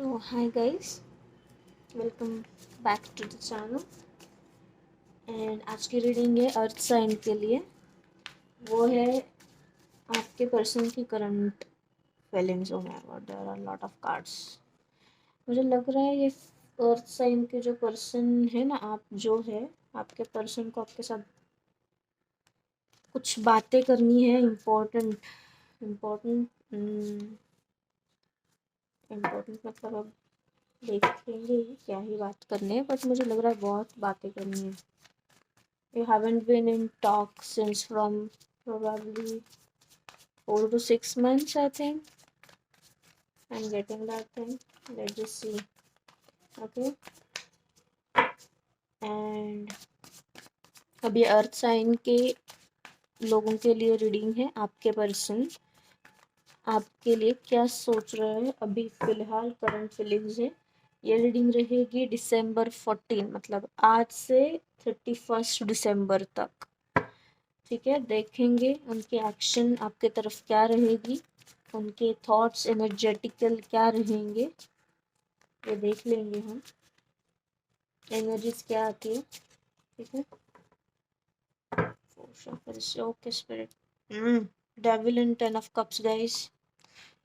So hi guys, welcome back to the channel. And आज की reading है अर्थ sign के लिए। वो है आपके पर्सन की current feelings. Oh my god, there are lot of cards. मुझे लग रहा है ये अर्थ साइन के जो पर्सन है ना, आप जो है, आपके पर्सन को आपके साथ कुछ बातें करनी है। इम्पोर्टेंट इम्पोर्टेंट इम्पोर्टेंट मतलब अब देखेंगे क्या ही बात करनी है, बट मुझे लग रहा है बहुत बातें करनी है। You haven't been in talk since from probably 4 to 6 months, I think. I'm getting that thing. Let's just see. Okay. And अभी अर्थ साइन के लोगों के लिए रीडिंग है। आपके पर्सन आपके लिए क्या सोच रहे हैं अभी फिलहाल, करंट फीलिंग्स है। ये रीडिंग रहेगी December 14, मतलब आज से 31 दिसंबर तक। ठीक है, देखेंगे उनकी एक्शन आपके तरफ क्या रहेगी, उनके थॉट्स एनर्जेटिकल क्या रहेंगे, ये देख लेंगे हम। एनर्जीज क्या आती है। ठीक है, okay spirit. Devil and 10 of Cups guys,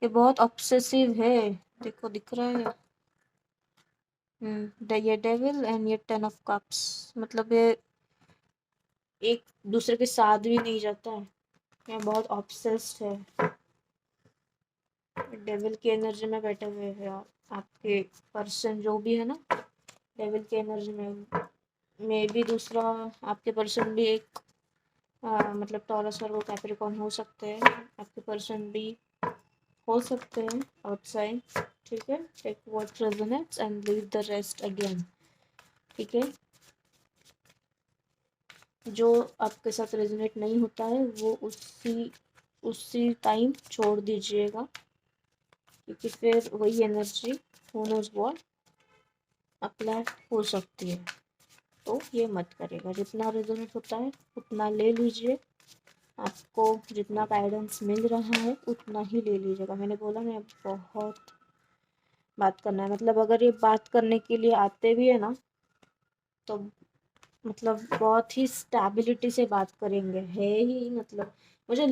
ये बहुत ऑब्सेसिव है। देखो दिख रहा है। ये डेविल एंड ये 10 of Cups, मतलब ये एक दूसरे के साथ भी नहीं जाता है। ये बहुत ऑब्सेस्ड है। डेविल की एनर्जी में बैठे हुए हैं आपके पर्सन जो भी है ना। डेविल की एनर्जी में मे भी दूसरा आपके पर्सन भी एक मतलब टॉरस और वो कैप्रिकॉर्न हो सकते हैं। आपके पर्सन भी हो सकते हैं आउटसाइड। ठीक है, take what resonates and leave the rest again. ठीक है, जो आपके साथ रेजोनेट नहीं होता है वो उसी टाइम छोड़ दीजिएगा, क्योंकि फिर वही energy who knows what apply हो सकती है। तो ये मत करेगा। जितना रेजोनेट होता है उतना ले लीजिए। आपको जितना गाइडेंस मिल रहा है उतना ही ले लीजिएगा। मैंने बोला मैं बहुत बात करना है, मतलब अगर ये बात करने के लिए आते भी है ना, तो मतलब बहुत ही स्टेबिलिटी से बात करेंगे है ही। मतलब मुझे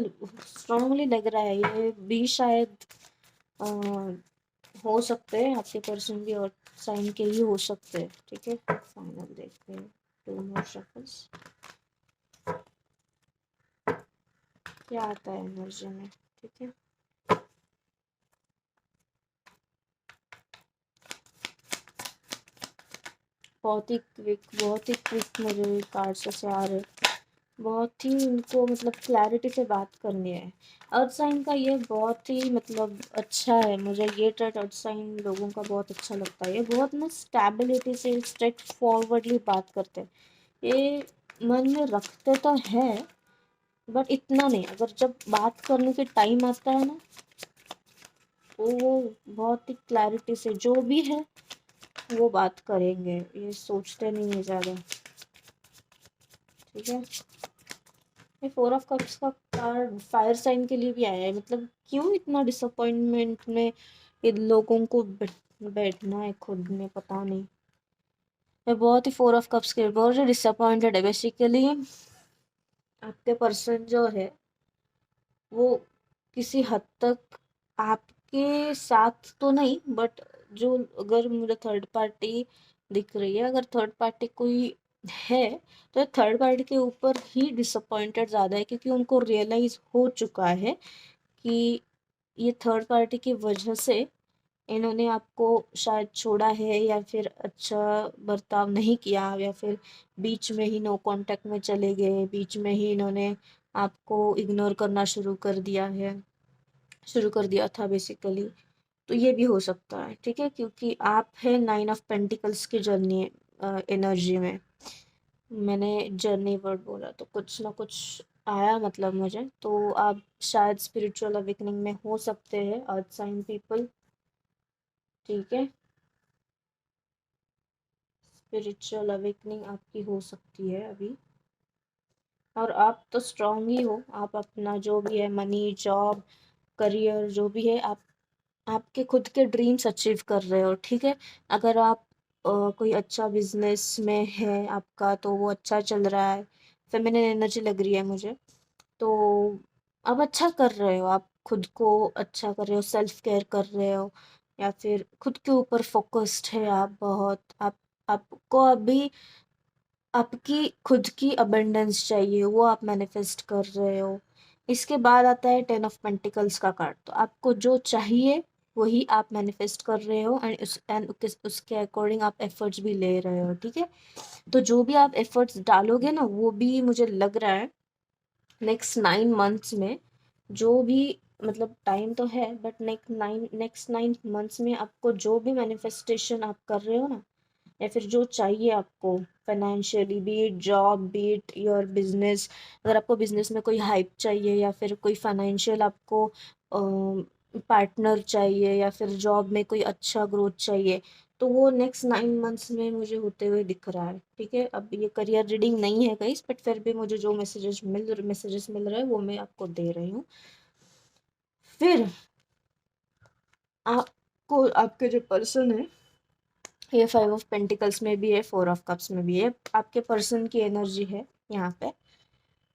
स्ट्रांगली लग रहा है ये भी शायद आ, हो सकते हैं आपके पर्सन भी और साइन के ही हो सकते हैं। ठीक है, फाइनल देखते हैं 2 more shuffles क्या आता है एनर्जी में। ठीक है, बहुत ही क्विक मुझे कार्ड्स ऐसे आ रहे। बहुत ही उनको मतलब क्लैरिटी से बात करनी है। अर्थ साइन का ये बहुत ही मतलब अच्छा है। मुझे ये ट्रेट अर्थ साइन लोगों का बहुत अच्छा लगता है। ये बहुत ना स्टेबिलिटी से स्ट्रेट फॉरवर्डली बात करते हैं। ये मन में रखते तो है बट इतना नहीं। अगर जब बात करने के टाइम आता है ना, तो वो बहुत ही क्लैरिटी से जो भी है वो बात करेंगे। ये सोचते नहीं है ज़्यादा। ठीक है, ये 4 of Cups का कार्ड फायर साइन के लिए भी आया है। मतलब क्यों इतना डिसअपॉइंटमेंट में इन लोगों को बैठना है खुद में, पता नहीं। ये बहुत ही 4 of Cups के बहुत ही डिसअपॉइंटेड है। बेसिकली आपके पर्सन जो है वो किसी हद तक आपके साथ तो नहीं, बट जो अगर मुझे थर्ड पार्टी दिख रही है, अगर थर्ड पार्टी कोई है तो थर्ड पार्टी के ऊपर ही डिसअपॉइंटेड ज़्यादा है, क्योंकि उनको रियलाइज हो चुका है कि ये थर्ड पार्टी की वजह से इन्होंने आपको शायद छोड़ा है, या फिर अच्छा बर्ताव नहीं किया, या फिर बीच में ही नो कांटेक्ट में चले गए, बीच में ही इन्होंने आपको इग्नोर करना शुरू कर दिया था बेसिकली। तो ये भी हो सकता है। ठीक है, क्योंकि आप है 9 of Pentacles की जर्नी एनर्जी में। मैंने जर्नी वर्ड बोला तो कुछ ना कुछ आया मतलब मुझे। तो आप शायद स्पिरिचुअल अवेकनिंग में हो सकते हैं अर्थ साइन पीपल। ठीक है, स्पिरिचुअल अवेकनिंग आपकी हो सकती है अभी। और आप तो स्ट्रांग ही हो। आप अपना जो भी है, मनी, जॉब, करियर जो भी है, आप आपके खुद के ड्रीम्स अचीव कर रहे हो, ठीक है। अगर आप कोई अच्छा बिजनेस में है आपका, तो वो अच्छा चल रहा है, फेमिनिन एनर्जी लग रही है मुझे, तो आप अच्छा कर रहे हो, आप खुद को अच्छा कर रहे हो, सेल्फ केयर कर रहे हो, या फिर खुद के ऊपर फोकस्ड है आप बहुत, आप आपको अभी आपकी खुद की अबंडेंस चाहिए, वो आप मैनिफेस्ट कर रहे हो। इसके बाद आता है 10 ऑफ पेंटिकल्स का कार्ड, तो आपको जो चाहिए वही आप मैनिफेस्ट कर रहे हो, एंड उसके अकॉर्डिंग आप एफर्ट्स भी ले रहे हो, ठीक है। तो जो भी आप एफर्ट्स डालोगे ना, वो भी मुझे लग रहा है नेक्स्ट 9 मंथ्स में, जो भी मतलब टाइम तो है, बट नेक्स्ट 9 मंथ्स में आपको जो भी मैनिफेस्टेशन आप कर रहे हो ना, या फिर जो चाहिए आपको financially, be it job, be it your business, अगर आपको बिजनेस में कोई हाइप चाहिए, या फिर कोई फाइनेंशियल आपको पार्टनर चाहिए, या फिर जॉब में कोई अच्छा ग्रोथ चाहिए, तो वो नेक्स्ट 9 मंथ्स में मुझे होते हुए दिख रहा है, ठीक है। अब ये करियर रीडिंग नहीं है गाइस, बट फिर भी मुझे जो मैसेजेस मिल रहे हैं वो मैं आपको दे रही हूँ। फिर आपको आपके जो पर्सन है, ये 5 ऑफ पेंटिकल्स में भी है, 4 ऑफ कप्स में भी है, आपके पर्सन की एनर्जी है यहाँ पे।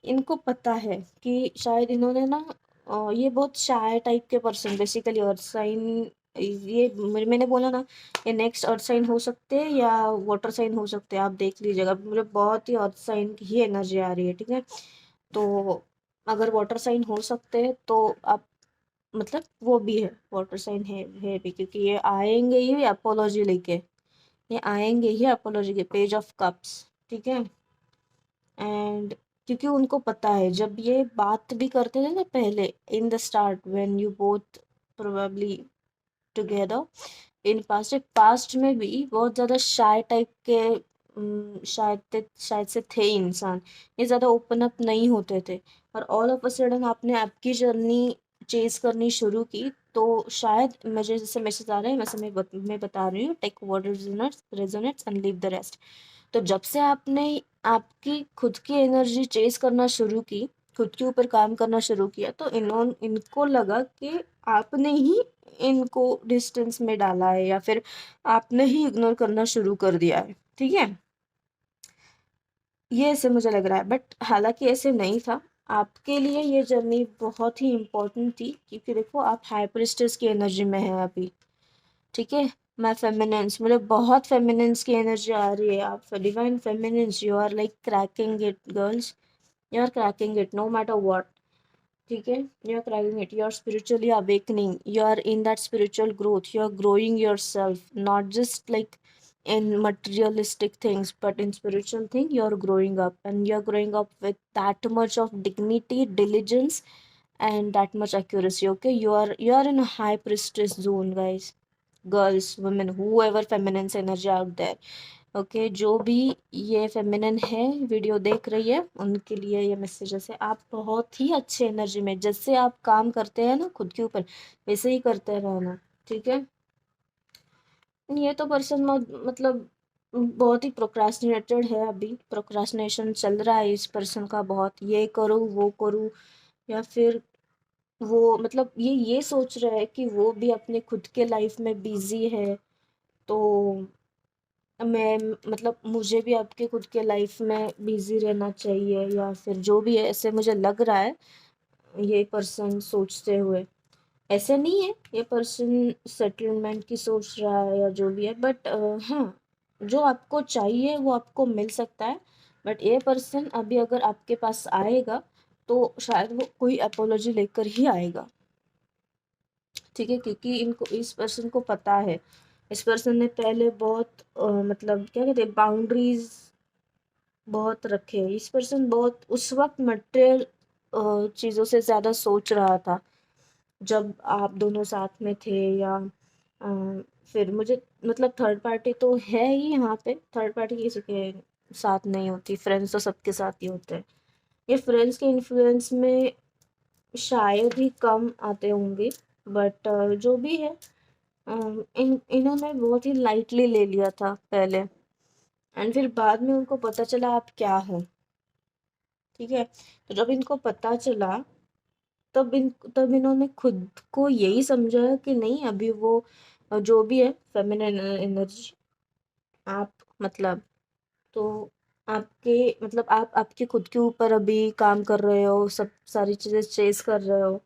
इनको पता है कि शायद इन्होंने ना ये बहुत शाय टाइप के पर्सन, बेसिकली अर्थ साइन, ये मैंने बोला ना, ये नेक्स्ट अर्थ साइन हो सकते हैं या वाटर साइन हो सकते हैं, आप देख लीजिएगा, मुझे बहुत ही अर्थ साइन की ही एनर्जी आ रही है, ठीक है। तो अगर वाटर साइन हो सकते हैं तो आप मतलब वो भी है, वाटर साइन है भी, क्योंकि ये आएंगे ही अपोलॉजी लेके, ये आएंगे ही अपोलॉजी के पेज ऑफ कप्स, ठीक है। एंड क्योंकि उनको पता है, जब ये बात भी करते थे ना पहले, in the start when you both probably together in past में भी बहुत ज़्यादा शाय टाइप के शायद से थे इंसान, ये ज़्यादा ओपन अप नहीं होते थे, और ऑल ऑफ अ सडन आपने आपकी जर्नी चेज करनी शुरू की, तो शायद मुझे जैसे मैसेज आ रहा है, वैसे मैं बता रही हूँ, take what resonates and leave the rest. तो जब से आपने आपकी खुद की एनर्जी चेज करना शुरू की, खुद के ऊपर काम करना शुरू किया, तो इनको लगा कि आपने ही इनको डिस्टेंस में डाला है, या फिर आपने ही इग्नोर करना शुरू कर दिया है, ठीक है। ये ऐसे मुझे लग रहा है, बट हालांकि ऐसे नहीं था, आपके लिए ये जर्नी बहुत ही इम्पोर्टेंट थी, क्योंकि देखो आप हाई प्रिस्टेस की एनर्जी में है अभी, ठीक है। मैं फेमिनेंस, मुझे बहुत फेमिनेंस की एनर्जी आ रही है, आप divine feminines, you are like cracking it girls, you are cracking it no matter what, ठीक है। You are cracking it, you are spiritually awakening, you are in that spiritual growth, you are growing your self, not just like in materialistic things, but in spiritual thing you are growing up, and you are growing up with that much of dignity, diligence, and that much accuracy, okay. You are in a high priestess zone, guys, girls, women, whoever feminine energy out there, okay. जो भी ये feminine है video देख रही है, उनके लिए ये मैसेजेस है, आप बहुत ही अच्छे एनर्जी में, जैसे आप काम करते हैं ना खुद के ऊपर, वैसे ही करते रहना, ठीक है। ये तो पर्सन मतलब बहुत ही प्रोक्रास्टिनेटेड है, अभी प्रोक्रास्टिनेशन चल रहा है इस पर्सन का बहुत, ये करूँ वो करूँ, या फिर वो मतलब ये सोच रहा है कि वो भी अपने खुद के लाइफ में बिजी है, तो मैं मतलब मुझे भी आपके खुद के लाइफ में बिजी रहना चाहिए, या फिर जो भी है, ऐसे मुझे लग रहा है ये पर्सन सोचते हुए। ऐसे नहीं है ये पर्सन सेटलमेंट की सोच रहा है या जो भी है, बट हाँ, जो आपको चाहिए वो आपको मिल सकता है, बट ये पर्सन अभी अगर आपके पास आएगा, तो शायद वो कोई अपोलॉजी लेकर ही आएगा, ठीक है। क्योंकि इनको, इस पर्सन को पता है, इस पर्सन ने पहले बहुत मतलब क्या कहते हैं, बाउंड्रीज बहुत रखे हैं, इस पर्सन बहुत उस वक्त मटेरियल चीज़ों से ज़्यादा सोच रहा था, जब आप दोनों साथ में थे, या फिर मुझे मतलब थर्ड पार्टी तो है ही यहाँ पे, थर्ड पार्टी किसी के साथ नहीं होती, फ्रेंड्स तो सबके साथ ही होते हैं, ये फ्रेंड्स के इन्फ्लुएंस में शायद ही कम आते होंगे, बट जो भी है, इन्होंने बहुत ही लाइटली ले लिया था पहले, एंड फिर बाद में उनको पता चला आप क्या हो, ठीक है। तो जब इनको पता चला, तब इन्होंने खुद को यही समझा कि नहीं, अभी वो जो भी है फेमिनिन एनर्जी, आप मतलब, तो आपके मतलब आप आपके खुद के ऊपर अभी काम कर रहे हो, सब सारी चीजें चेस कर रहे हो,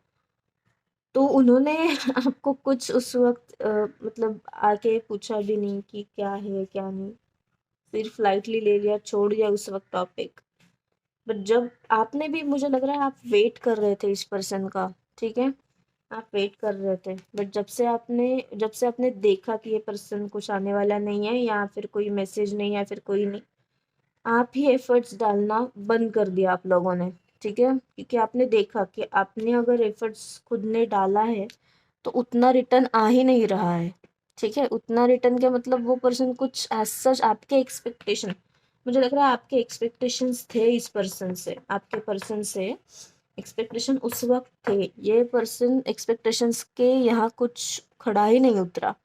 तो उन्होंने आपको कुछ उस वक्त मतलब आके पूछा भी नहीं कि क्या है क्या नहीं, सिर्फ लाइटली ले लिया, छोड़ दिया उस वक्त टॉपिक। बट जब आपने भी, मुझे लग रहा है आप वेट कर रहे थे इस पर्सन का, ठीक है, आप वेट कर रहे थे, बट जब से आपने देखा कि ये पर्सन कुछ आने वाला नहीं है, या फिर कोई मैसेज नहीं, या फिर कोई नहीं, आप ही एफर्ट्स डालना बंद कर दिया आप लोगों ने, ठीक है, क्योंकि आपने देखा कि आपने अगर एफर्ट्स खुद ने डाला है तो उतना रिटर्न आ ही नहीं रहा है, ठीक है, उतना रिटर्न क्या मतलब, वो पर्सन कुछ एज सच आपके एक्सपेक्टेशन, मुझे लग रहा है आपके एक्सपेक्टेशंस थे इस पर्सन से, आपके पर्सन से एक्सपेक्टेशन उस वक्त थे, ये पर्सन एक्सपेक्टेशंस के यहाँ कुछ खड़ा ही नहीं उतरा,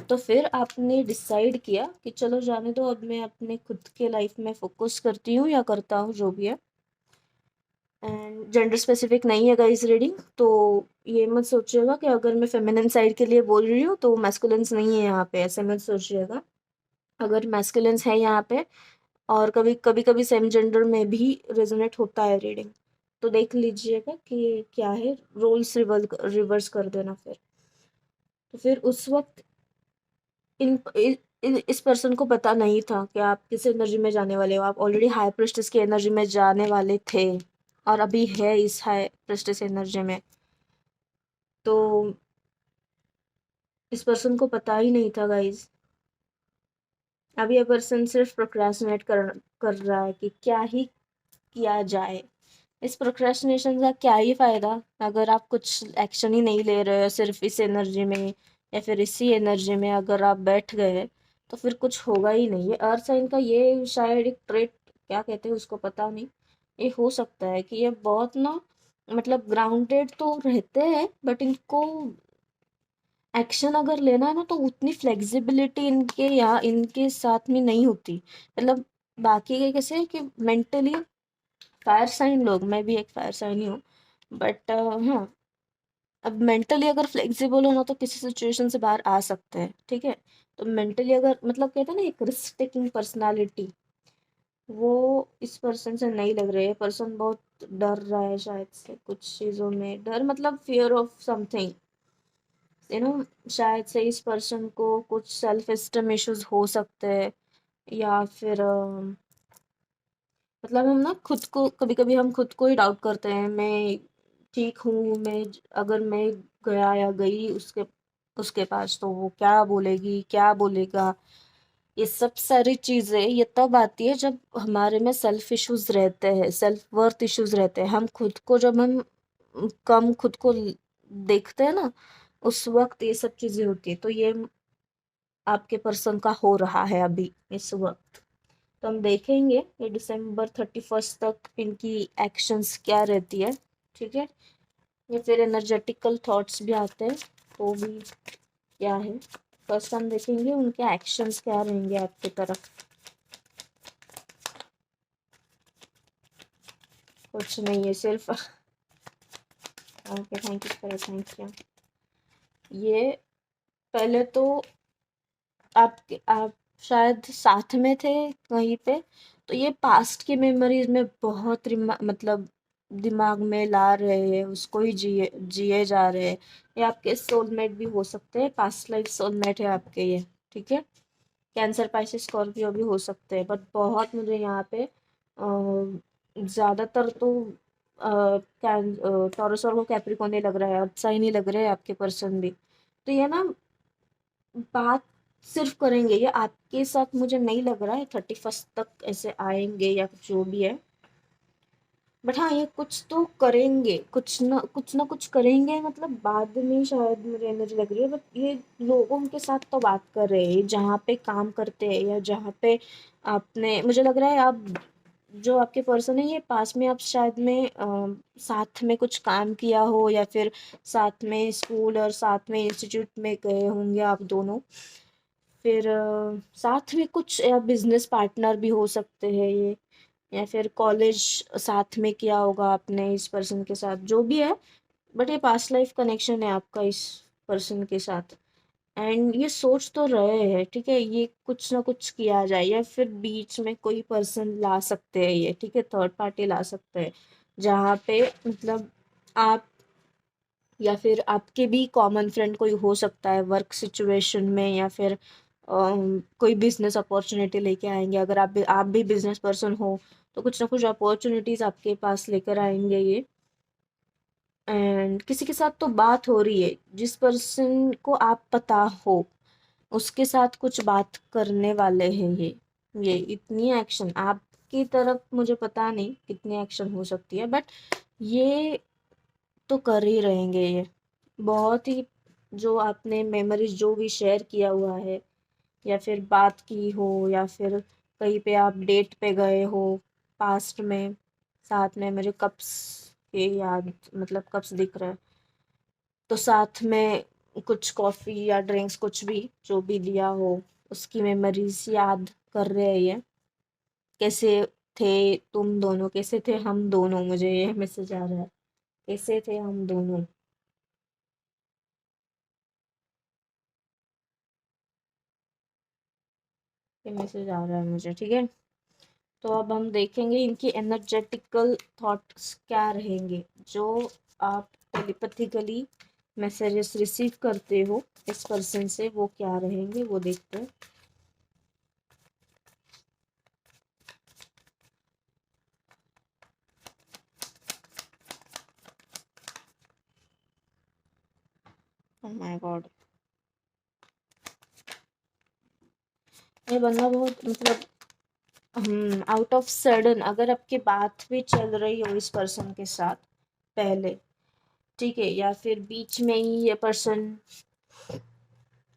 तो फिर आपने डिसाइड किया कि चलो जाने दो, अब मैं अपने खुद के लाइफ में फोकस करती हूँ या करता हूँ, जो भी है। एंड जेंडर स्पेसिफिक नहीं है गाइस रीडिंग, तो ये मत सोचिएगा कि अगर मैं फेमिनिन साइड के लिए बोल रही हूँ तो मैस्कुलिन्स नहीं है यहाँ पे, ऐसे मत सोचिएगा। अगर मैस्कुलिन्स है यहाँ पे, और कभी कभी कभी सेम जेंडर में भी रेजोनेट होता है रीडिंग, तो देख लीजिएगा कि क्या है, रोल्स रिवर्स कर देना फिर। तो फिर उस वक्त इस पर्सन को पता नहीं था कि आप किस एनर्जी में जाने वाले हो, आप ऑलरेडी हाई प्रेस्टिस की एनर्जी में जाने वाले थे, और अभी है इस हाई प्रेस्टिस एनर्जी में, तो इस पर्सन को पता ही नहीं था गाइज। अभी ये पर्सन सिर्फ प्रोक्रेस्टिनेट कर रहा है कि क्या ही किया जाए। इस प्रोक्रेस्टिनेशन का क्या ही फायदा, अगर आप कुछ एक्शन ही नहीं ले रहे हो, सिर्फ इस एनर्जी में या फिर इसी एनर्जी में अगर आप बैठ गए तो फिर कुछ होगा ही नहीं। ये अर्थ साइन का ये शायद एक ट्रेट, क्या कहते हैं उसको पता नहीं, ये हो सकता है कि ये बहुत ना, मतलब ग्राउंडेड तो रहते हैं, बट इनको एक्शन अगर लेना है ना तो उतनी फ्लेक्सिबिलिटी इनके यहाँ इनके साथ में नहीं होती, मतलब बाकी के कैसे है कि मेंटली, फायर साइन लोग, मैं भी एक फायर साइन ही हूँ, बट हाँ, अब मेंटली अगर फ्लेक्सिबल हो ना तो किसी सिचुएशन से बाहर आ सकते हैं, ठीक है, तो मेंटली अगर मतलब कहते हैं ना एक रिस्क टेकिंग पर्सनालिटी, वो इस पर्सन से नहीं लग रही है। पर्सन बहुत डर रहा है शायद से, कुछ चीज़ों में डर, मतलब fear of something, you know, शायद से इस पर्सन को कुछ सेल्फ एस्टीम इश्यूज हो सकते हैं, या फिर मतलब हम ना खुद को, कभी कभी हम खुद को ही डाउट करते हैं, मैं ठीक हूँ, अगर मैं गया या गई उसके उसके पास तो वो क्या बोलेगी क्या बोलेगा, ये सब सारी चीजें ये तब आती है जब हमारे में सेल्फ इश्यूज रहते हैं, सेल्फ वर्थ इश्यूज रहते हैं, हम खुद को जब हम कम खुद को देखते हैं ना, उस वक्त ये सब चीजें होती है, तो ये आपके पर्सन का हो रहा है अभी इस वक्त। तो हम देखेंगे ये December 31 तक इनकी एक्शंस क्या रहती है, ठीक है, या फिर एनर्जेटिकल थॉट्स भी आते हैं तो भी क्या है। फर्स्ट हम देखेंगे उनके एक्शंस क्या रहेंगे आपकी तरफ। कुछ नहीं है, सिर्फ okay, thank you for, thank you. ये पहले तो आप शायद साथ में थे कहीं पे, तो ये पास्ट की मेमोरीज में बहुत मतलब दिमाग में ला रहे हैं, उसको ही जिए जिए जा रहे हैं। ये आपके सोलमेट भी हो सकते हैं, पास्ट लाइफ सोलमेट है आपके ये, ठीक है, कैंसर, पाइसेस, स्कॉर्पियो भी हो सकते हैं, बट बहुत मुझे यहाँ पे ज़्यादातर तो टॉरस और वो कैप्रिकॉर्न ही लग रहा है, अच्छा ही नहीं लग रहा है आपके पर्सन भी। तो ये ना बात सिर्फ करेंगे, ये आपके साथ मुझे नहीं लग रहा है 31 तक ऐसे आएंगे या जो भी है, बट हाँ ये कुछ तो करेंगे, कुछ ना कुछ करेंगे, मतलब बाद में शायद मुझे एनर्जी लग रही है, बट ये लोगों के साथ तो बात कर रहे हैं जहाँ पे काम करते हैं, या जहाँ पे आपने, मुझे लग रहा है आप जो आपके पर्सन है ये पास में आप शायद में साथ में कुछ काम किया हो, या फिर साथ में स्कूल और साथ में इंस्टीट्यूट में गए होंगे आप दोनों, फिर साथ में कुछ, या बिजनेस पार्टनर भी हो सकते हैं ये, या फिर कॉलेज साथ में किया होगा आपने इस पर्सन के साथ, जो भी है, बट ये पास्ट लाइफ कनेक्शन है आपका इस पर्सन के साथ, एंड ये सोच तो रहे हैं, ठीक है, ये कुछ ना कुछ किया जाए, या फिर बीच में कोई पर्सन ला सकते हैं ये, ठीक है, थर्ड पार्टी ला सकते हैं, जहाँ पे मतलब आप या फिर आपके भी कॉमन फ्रेंड कोई हो सकता है वर्क सिचुएशन में, या फिर कोई बिजनेस अपॉर्चुनिटी लेके आएंगे, अगर आप भी बिजनेस पर्सन हो तो कुछ ना कुछ अपॉर्चुनिटीज आपके पास लेकर आएंगे ये। एंड किसी के साथ तो बात हो रही है, जिस पर्सन को आप पता हो उसके साथ कुछ बात करने वाले हैं ये इतनी एक्शन आपकी तरफ, मुझे पता नहीं कितनी एक्शन हो सकती है, बट ये तो कर ही रहेंगे ये, बहुत ही, जो आपने मेमोरीज जो भी शेयर किया हुआ है, या फिर बात की हो, या फिर कहीं पे आप डेट पे गए हो पास्ट में साथ में, मुझे कप्स के याद, मतलब कप्स दिख रहा है, तो साथ में कुछ कॉफ़ी या ड्रिंक्स कुछ भी जो भी लिया हो, उसकी मेमोरीज याद कर रहे हैं ये, कैसे थे तुम दोनों, कैसे थे हम दोनों, मुझे ये मैसेज आ रहा है, कैसे थे हम दोनों, ये मैसेज आ रहा है मुझे, ठीक है। तो अब हम देखेंगे इनकी एनर्जेटिकल थॉट्स क्या रहेंगे, जो आप टेलीपैथिकली मैसेजेस रिसीव करते हो इस पर्सन से, वो क्या रहेंगे वो देखते हैं। ओह माय गॉड, ये बंदा बहुत मतलब आउट ऑफ सडन, अगर आपकी बात भी चल रही हो इस पर्सन के साथ पहले, ठीक है, या फिर बीच में ही ये पर्सन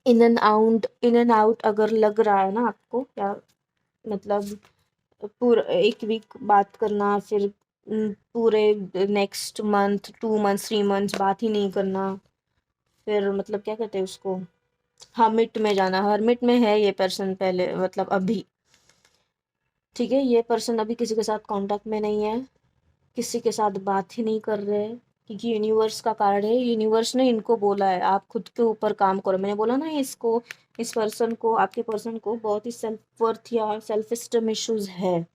इन एंड आउट अगर लग रहा है ना आपको, या मतलब पूरा एक वीक बात करना, फिर पूरे नेक्स्ट मंथ 2 मंथ्स 3 मंथ्स बात ही नहीं करना, फिर मतलब क्या कहते हैं उसको, हर्मिट में जाना, हर्मिट में है ये पर्सन पहले, मतलब अभी, ठीक है, ये पर्सन अभी किसी के साथ कांटेक्ट में नहीं है, किसी के साथ बात ही नहीं कर रहे हैं, क्योंकि यूनिवर्स का कार्ड है, यूनिवर्स ने इनको बोला है आप खुद के ऊपर काम करो, मैंने बोला ना इसको, इस पर्सन को, आपके पर्सन को बहुत ही सेल्फ वर्थ या सेल्फ स्टीम इश्यूज है,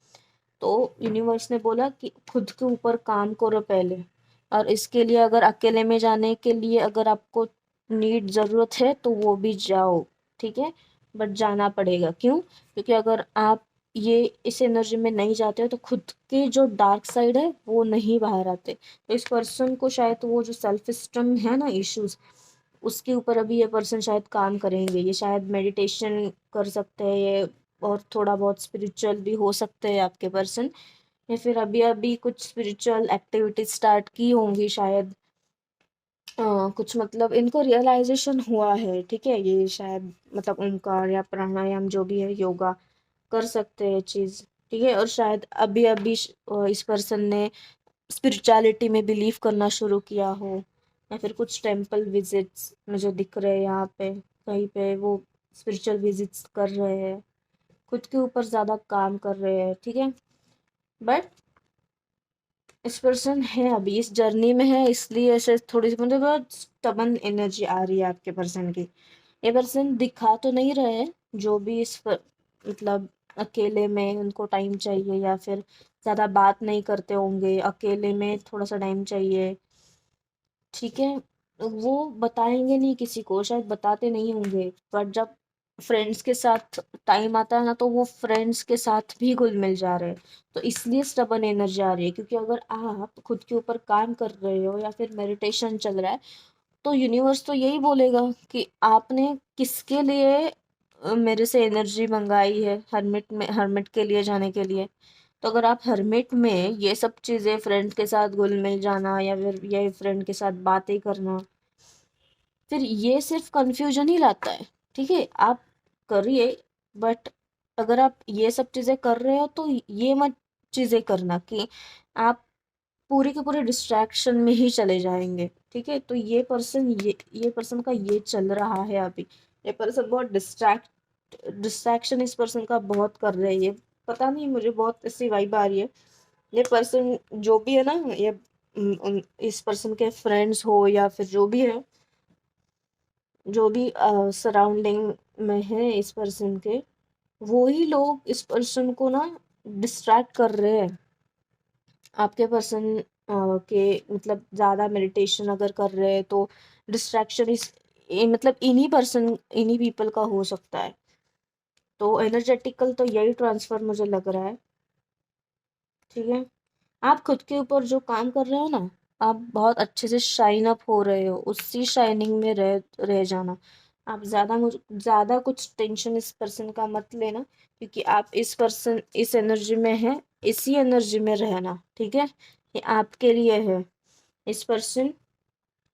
तो यूनिवर्स ने बोला कि खुद के ऊपर काम करो पहले, और इसके लिए अगर अकेले में जाने के लिए अगर आपको ज़रूरत है तो वो भी जाओ, ठीक है, बट जाना पड़ेगा, क्यों, क्योंकि अगर आप ये इस एनर्जी में नहीं जाते हो तो खुद के जो डार्क साइड है वो नहीं बाहर आते, तो इस पर्सन को शायद वो जो सेल्फ स्टीम है ना इश्यूज, उसके ऊपर अभी ये पर्सन शायद काम करेंगे, ये शायद मेडिटेशन कर सकते हैं ये, और थोड़ा बहुत स्पिरिचुअल भी हो सकते हैं आपके पर्सन, या फिर अभी अभी कुछ स्पिरिचुअल एक्टिविटी स्टार्ट की होंगी शायद, कुछ मतलब इनको रियलाइजेशन हुआ है, ठीक है, ये शायद मतलब ओंकार या प्राणायाम जो भी है, योगा कर सकते हैं चीज़, ठीक है, और शायद अभी अभी इस पर्सन ने स्पिरिचुअलिटी में बिलीव करना शुरू किया हो, या फिर कुछ टेंपल विजिट्स मुझे दिख रहे हैं यहाँ पे, कहीं पे वो स्पिरिचुअल विजिट्स कर रहे हैं, खुद के ऊपर ज़्यादा काम कर रहे हैं, ठीक है, बट इस पर्सन है अभी इस जर्नी में है, इसलिए ऐसे थोड़ी सी मतलब बहुत स्टबन एनर्जी आ रही है आपके पर्सन की, ये पर्सन दिखा तो नहीं रहे हैं, जो भी मतलब अकेले में उनको टाइम चाहिए, या फिर ज़्यादा बात नहीं करते होंगे, अकेले में थोड़ा सा टाइम चाहिए, ठीक है, वो बताएंगे नहीं किसी को, शायद बताते नहीं होंगे, पर जब फ्रेंड्स के साथ टाइम आता है ना, तो वो फ्रेंड्स के साथ भी घुल मिल जा रहे हैं, तो इसलिए स्टबन एनर्जी आ रही है, क्योंकि अगर आप खुद के ऊपर काम कर रहे हो या फिर मेडिटेशन चल रहा है, तो यूनिवर्स तो यही बोलेगा कि आपने किसके लिए मेरे से एनर्जी मंगाई है, हर्मिट के लिए जाने के लिए, तो अगर आप हर्मिट में ये सब चीज़ें, फ्रेंड के साथ घुल मिल जाना, या फिर ये फ्रेंड के साथ बातें करना, फिर ये सिर्फ कंफ्यूजन ही लाता है, ठीक है, आप करिए, बट अगर आप ये सब चीज़ें कर रहे हो तो ये मत चीज़ें करना कि आप पूरे के पूरे डिस्ट्रैक्शन में ही चले जाएंगे, ठीक है, तो ये पर्सन का ये चल रहा है अभी, ये पर्सन बहुत डिस्ट्रैक्शन इस पर्सन का बहुत कर रहे हैं ये, पता नहीं मुझे बहुत ऐसी वाइब आ रही है, ये पर्सन जो भी है ना, ये इस पर्सन के फ्रेंड्स हो या फिर जो भी है, जो भी सराउंडिंग में है इस पर्सन के, वो ही लोग इस पर्सन को ना डिस्ट्रैक्ट कर रहे हैं। आपके पर्सन के मतलब ज़्यादा मेडिटेशन अगर कर रहे हैं तो डिस्ट्रैक्शन मतलब इन्हीं पीपल का हो सकता है। तो एनर्जेटिकल तो यही ट्रांसफर मुझे लग रहा है। ठीक है, आप खुद के ऊपर जो काम कर रहे हो ना, आप बहुत अच्छे से शाइन अप हो रहे हो, उसी शाइनिंग में रह जाना। आप ज़्यादा कुछ टेंशन इस पर्सन का मत लेना, क्योंकि आप इस एनर्जी में है, इसी एनर्जी में रहना। ठीक है, ये आपके लिए है। इस पर्सन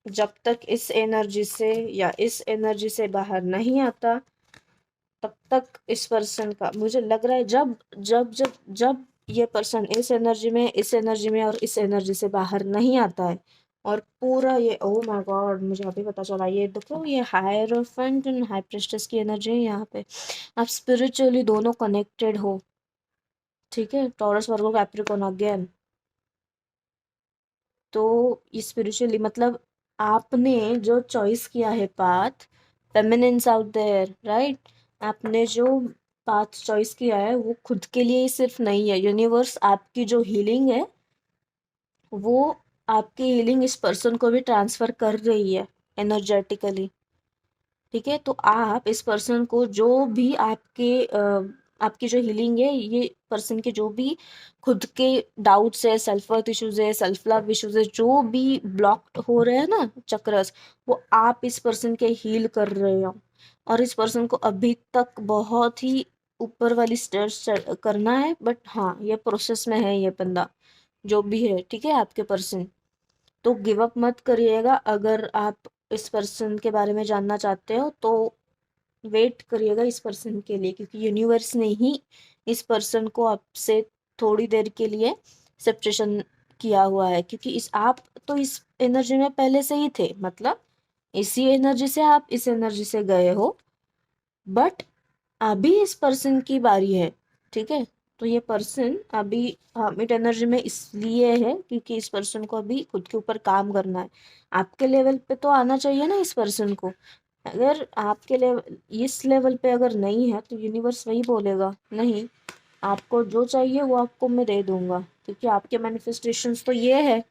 जब तक इस एनर्जी से या इस एनर्जी से बाहर नहीं आता, तब तक इस पर्सन का मुझे लग रहा है, जब जब जब जब ये पर्सन इस एनर्जी में और इस एनर्जी से बाहर नहीं आता है, और पूरा ये, ओ माय गॉड, मुझे अभी पता चला, ये देखो, ये हायरोफेंट एंड हाई प्रेस्टिस की एनर्जी है यहाँ पे। आप स्पिरिचुअली दोनों कनेक्टेड हो। ठीक है, टॉरस वर्गो कैप्रिकॉर्न अगेन। तो स्पिरिचुअली मतलब आपने जो चॉइस किया है path, feminines out there, right, आपने जो पाथ चॉइस किया है वो खुद के लिए ही सिर्फ नहीं है। यूनिवर्स आपकी जो हीलिंग है, वो आपकी हीलिंग इस पर्सन को भी ट्रांसफर कर रही है एनर्जेटिकली। ठीक है, तो आप इस पर्सन को जो भी आपकी जो हीलिंग है, ये पर्सन के जो भी खुद के डाउट्स है, सेल्फ वर्थ इश्यूज है, सेल्फ लव इश्यूज है, जो भी ब्लॉक्ड हो रहे हैं ना चक्रस, वो आप इस पर्सन के हील कर रहे हो। और इस पर्सन को अभी तक बहुत ही ऊपर वाली स्टेज करना है, बट हाँ, ये प्रोसेस में है ये बंदा, जो भी है। ठीक है, आपके पर्सन, तो गिव अप मत करिएगा। अगर आप इस पर्सन के बारे में जानना चाहते हो तो वेट करिएगा इस पर्सन के लिए, क्योंकि यूनिवर्स ने ही इस पर्सन को आपसे थोड़ी देर के लिए सेपरेशन किया हुआ है, क्योंकि इस आप तो इस एनर्जी में पहले से ही थे, मतलब इसी एनर्जी से आप इस एनर्जी से गए हो, बट अभी इस पर्सन की बारी है। ठीक है, तो ये पर्सन अभी मिड एनर्जी में इसलिए है क्योंकि इस पर्सन को अभी खुद के ऊपर काम करना है। आपके लेवल पे तो आना चाहिए ना इस पर्सन को। अगर आपके लेवल इस लेवल पे अगर नहीं है, तो यूनिवर्स वही बोलेगा, नहीं, आपको जो चाहिए वो आपको मैं दे दूंगा, क्योंकि आपके मैनिफेस्टेशंस तो ये है,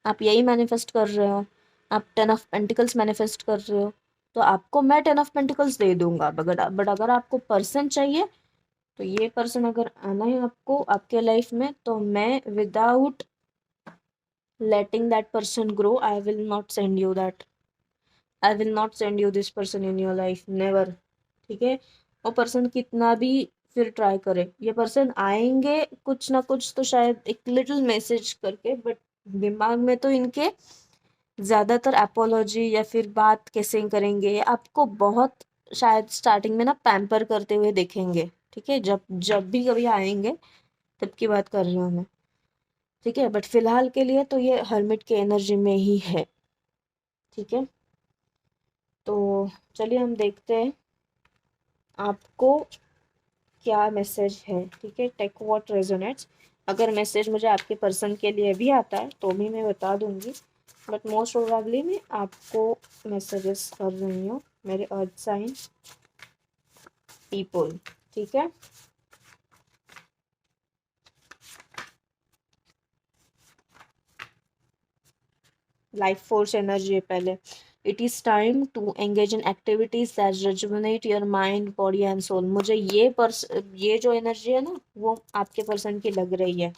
आप यही मैनिफेस्ट कर रहे हो। आप 10 ऑफ पेंटिकल्स मैनिफेस्ट कर रहे हो, तो आपको मैं 10 ऑफ पेंटिकल्स दे दूंगा। बट अगर आपको पर्सन चाहिए, तो ये पर्सन अगर आना है आपको आपके लाइफ में, तो मैं without letting that person grow, I will not send you this person in your life, never. ठीक है, वो पर्सन कितना भी फिर ट्राई करे, ये पर्सन आएंगे कुछ ना कुछ तो शायद एक लिटिल मैसेज करके, बट दिमाग में तो इनके ज़्यादातर एपोलॉजी या फिर बात कैसे करेंगे, आपको बहुत शायद स्टार्टिंग में ना पैम्पर करते हुए देखेंगे। ठीक है, जब जब भी कभी आएंगे तब की बात कर रही हूँ मैं। ठीक है, बट फिलहाल के लिए तो ये हर्मिट के एनर्जी में ही है। ठीक है, तो चलिए हम देखते हैं आपको क्या मैसेज है। ठीक है, टेक व्हाट रेजोनेट्स। अगर मैसेज मुझे आपके पर्सन के लिए भी आता है तो भी मैं बता दूंगी, बट मोस्ट प्रोबेबली मैं आपको मैसेजेस कर रही हूँ, मेरे अर्थ साइन पीपल। ठीक है, लाइफ फोर्स एनर्जी है पहले। It is time to engage in activities that rejuvenate your mind, body and soul. मुझे ये जो एनर्जी है ना, वो आपके पर्सन की लग रही है।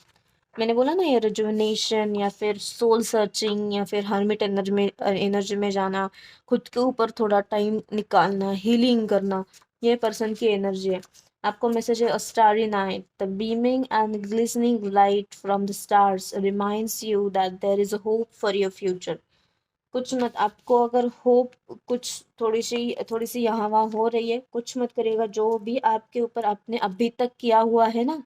मैंने बोला ना, ये रिजुविनेशन या फिर सोल सर्चिंग या फिर हर्मिट एनर्जी में जाना, खुद के ऊपर थोड़ा टाइम निकालना, हीलिंग करना, ये पर्सन की एनर्जी है। आपको मैसेज है, a starry night, the beaming and glistening light from the stars reminds you that there is a hope for your future. कुछ मत, आपको अगर होप कुछ थोड़ी सी यहाँ वहाँ हो रही है, कुछ मत करिएगा। जो भी आपके ऊपर आपने अभी तक किया हुआ है ना,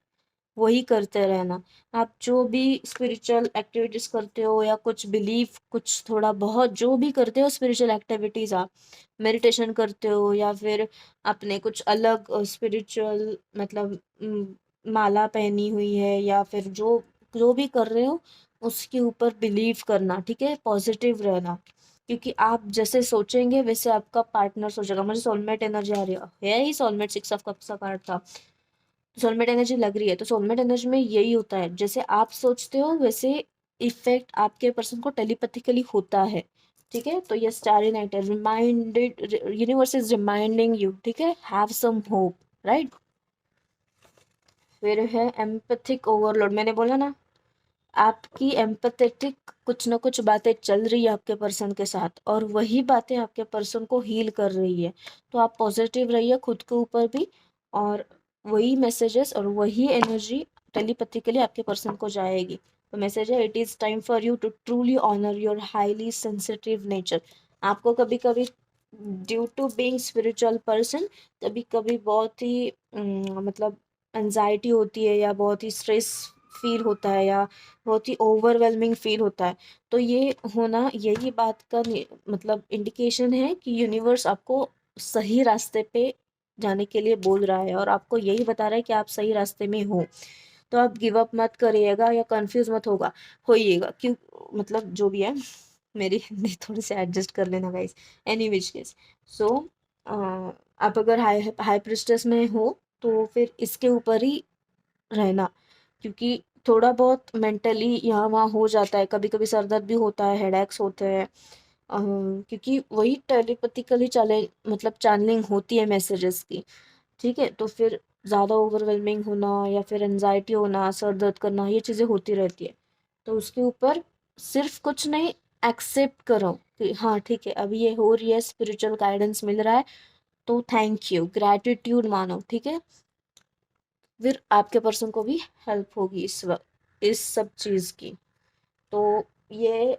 वही करते रहना। आप जो भी स्पिरिचुअल एक्टिविटीज करते हो या कुछ बिलीव, कुछ थोड़ा बहुत जो भी करते हो स्पिरिचुअल एक्टिविटीज, आप मेडिटेशन करते हो या फिर आपने कुछ अलग स्पिरिचुअल मतलब माला पहनी हुई है, या फिर जो जो भी कर रहे हो, उसके ऊपर बिलीव करना, ठीक है, पॉजिटिव रहना, क्योंकि आप जैसे सोचेंगे वैसे आपका पार्टनर सोचेगा। मुझे सोलमेट एनर्जी आ रही है ही, सोलमेट 6 ऑफ कप्स का कार्ड था, सोलमेट एनर्जी लग रही है, तो सोलमेट एनर्जी में यही होता है, जैसे आप सोचते हो वैसे इफेक्ट आपके पर्सन को टेलीपैथिकली होता है, ठीक है। तो ये स्टारी नाइट है, reminded, universe is reminding you, ठीक है, हैव सम होप, राइट। फिर है एम्पैथिक ओवरलोड, मैंने बोला ना, आपकी एम्पैथेटिक कुछ ना कुछ बातें चल रही है आपके पर्सन के साथ, और वही बातें आपके पर्सन को हील कर रही है। तो आप पॉजिटिव रहिए खुद के ऊपर भी, और वही मैसेजेस और वही एनर्जी टेलीपैथिकली आपके पर्सन को जाएगी। तो मैसेज है, it is time for you to truly honour your highly sensitive nature. आपको कभी कभी due to being spiritual person, कभी कभी बहुत ही मतलब एंजाइटी होती है, या बहुत ही स्ट्रेस फील होता है, या बहुत ही ओवरवेलमिंग फील होता है। तो ये होना यही बात का मतलब इंडिकेशन है कि यूनिवर्स आपको सही रास्ते पे जाने के लिए बोल रहा है, और आपको यही बता रहा है कि आप सही रास्ते में हो। तो आप गिव अप मत करिएगा या कंफ्यूज मत होगा होइएगा, क्यों, मतलब जो भी है, मेरी हिंदी थोड़ी सी एडजस्ट कर लेना गाइस। एनी विच केस, सो आप अगर हाई प्रिस्टेस में हो तो फिर इसके ऊपर ही रहना, क्योंकि थोड़ा बहुत मेंटली यहाँ वहाँ हो जाता है, कभी कभी सर दर्द भी होता है, हेडेक्स होते हैं, क्योंकि वही टेलीपैथिकली चले, मतलब चैनलिंग होती है मैसेजेस की, ठीक है। तो फिर ज़्यादा ओवरवेलमिंग होना, या फिर एनजाइटी होना, सर दर्द करना, ये चीज़ें होती रहती है। तो उसके ऊपर सिर्फ कुछ नहीं, एक्सेप्ट करो कि हाँ ठीक है, अभी ये हो रही है, स्पिरिचुअल गाइडेंस मिल रहा है, तो थैंक यू, ग्रैटिट्यूड मानो, ठीक है। फिर आपके पर्सन को भी हेल्प होगी इस वक्त इस सब चीज़ की। तो ये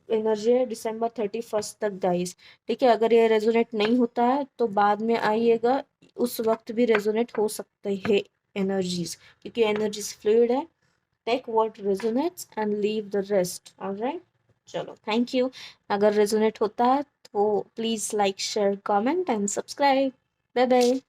एनर्जी है December 31 तक गाइस, ठीक है। अगर ये रेजोनेट नहीं होता है तो बाद में आइएगा, उस वक्त भी रेजोनेट हो सकते हैं एनर्जीज, क्योंकि एनर्जीज फ्लूइड है। Take what resonates and leave the rest, alright. चलो, थैंक यू। अगर रेजोनेट होता है तो please like share comment and subscribe. Bye bye.